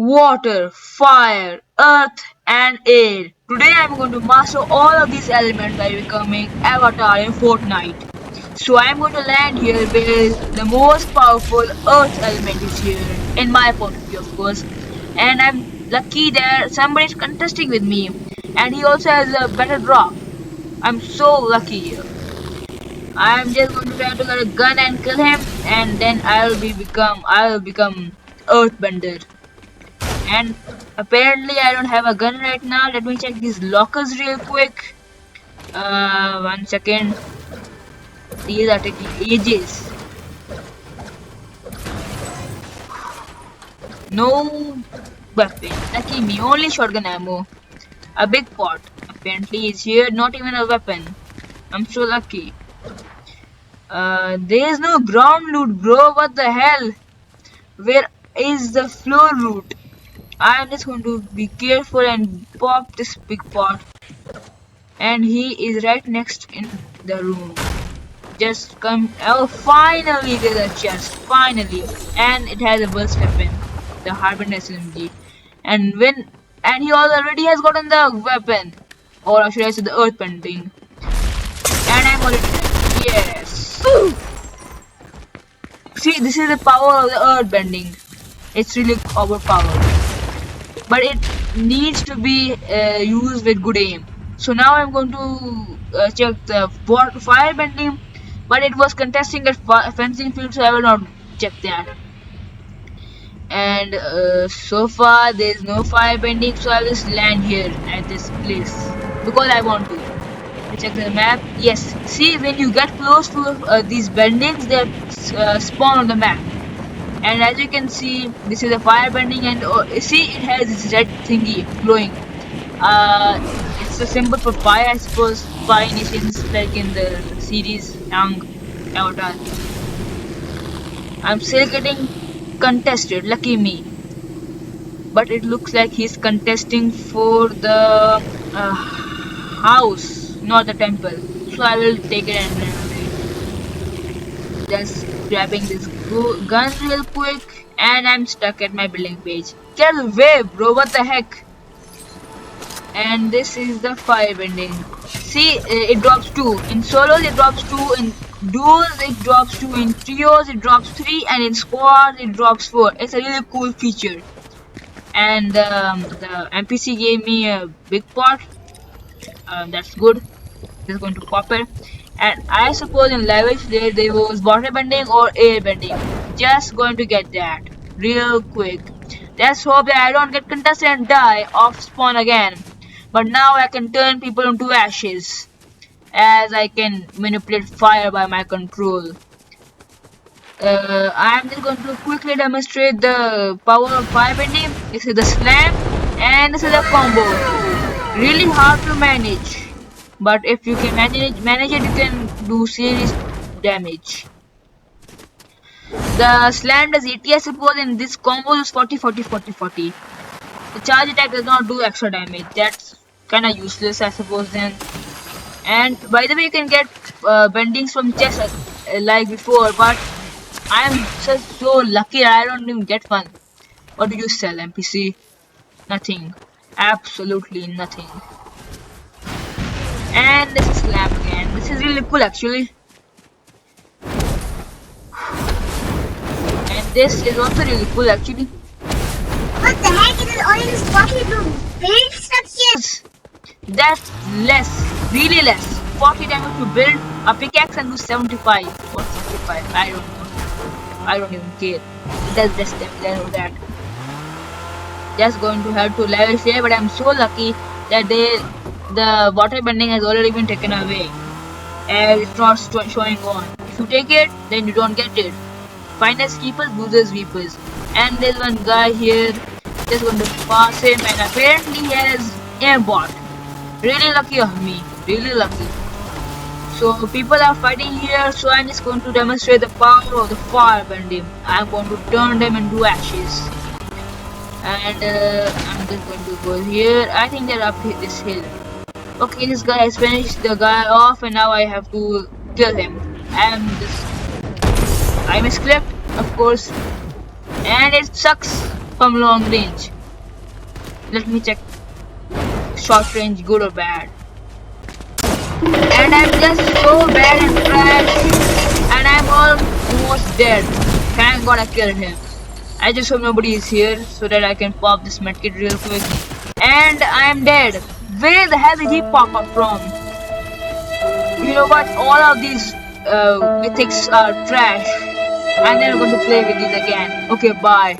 water, fire, earth, and air. Today I'm going to master all of these elements by becoming Avatar in Fortnite. So I'm going to land here where the most powerful earth element is here, in my point of view of course. And I'm lucky that somebody is contesting with me and he also has a better drop. I'm so lucky here. I'm just going to try to get a gun and kill him and then I will become Earthbender. And apparently I don't have a gun right now. Let me check these lockers real quick. 1 second. These are taking ages. No weapon. Lucky me, only shotgun ammo. A big pot. Apparently is here, not even a weapon. I'm so lucky. There is no ground loot, bro. What the hell? Where is the floor loot? I'm just going to be careful and pop this big pot. And he is right next in the room. Just come. Oh, finally there's a chest. Finally. And it has a burst weapon. The Harbinger SMG. And he already has gotten the weapon. Or should I say the earth bending. And I'm already dead. Yes. Woo! See, this is the power of the earth bending. It's really overpowered. But it needs to be used with good aim. So now I'm going to check the fire bending, but it was contesting at fencing field, so I will not check that. And so far there is no fire bending, so I will just land here at this place because I want to. Check the map. Yes, see, when you get close to these bendings, they spawn on the map. And as you can see, this is a fire bending, and see, it has this red thingy glowing. It's a symbol for fire, I suppose. Fire nations, like in the series Young Avatar. I'm still getting contested. Lucky me. But it looks like he's contesting for the house, not the temple. So I will take it and run away. Just grabbing this gun real quick, and I'm stuck at my building page. Get away, bro! What the heck? And this is the fire bending. See, it drops 2. In solos it drops 2. In duos it drops 2. In trios it drops 3. And in squads it drops 4. It's a really cool feature. And the NPC gave me a big pot. That's good. Just going to pop it. And I suppose in Lavish there was water bending or air bending. Just going to get that real quick. Let's hope that I don't get contested and die off spawn again. But now I can turn people into ashes, as I can manipulate fire by my control. I'm just going to quickly demonstrate the power of fire bending. This is the slam, and this is the combo. Really hard to manage, but if you can manage it, you can do serious damage. The slam does 80, I suppose, and this combo is 40, 40, 40, 40. The charge attack does not do extra damage. That's kind of useless, I suppose, then. And by the way, you can get bendings from chest like before, but I am just so lucky I don't even get one. What do you sell, NPC? Nothing. Absolutely nothing. And this is slam again. This is really cool, actually. And this is also really cool, actually. What the heck? It is only just walking to build structures. That's less, really less. 40 damage to build a pickaxe and do 75 or 75. I don't know. I don't even care. It does less damage. I know that. Just going to have to level here, but I'm so lucky that the water bending has already been taken away, and it's not showing on. If you take it, then you don't get it. Finest keepers, losers weepers. And there's one guy here. Just going to pass him, and apparently he has aimbot. Really lucky of me. Really lucky. So people are fighting here, so I'm just going to demonstrate the power of the fire bending. I'm going to turn them into ashes. And I'm just going to go here. I think they're up this hill. Okay, this guy has finished the guy off, and now I have to kill him. I misclicked, of course, and it sucks. from long range. Let me check. Short range, good or bad? And I'm just so bad and trash. And I'm almost dead. Thank God I killed him. I just hope nobody is here so that I can pop this medkit real quick. And I am dead. Where the hell did he pop up from? You know what? All of these mythics are trash. I'm never going to play with these again. Okay, bye.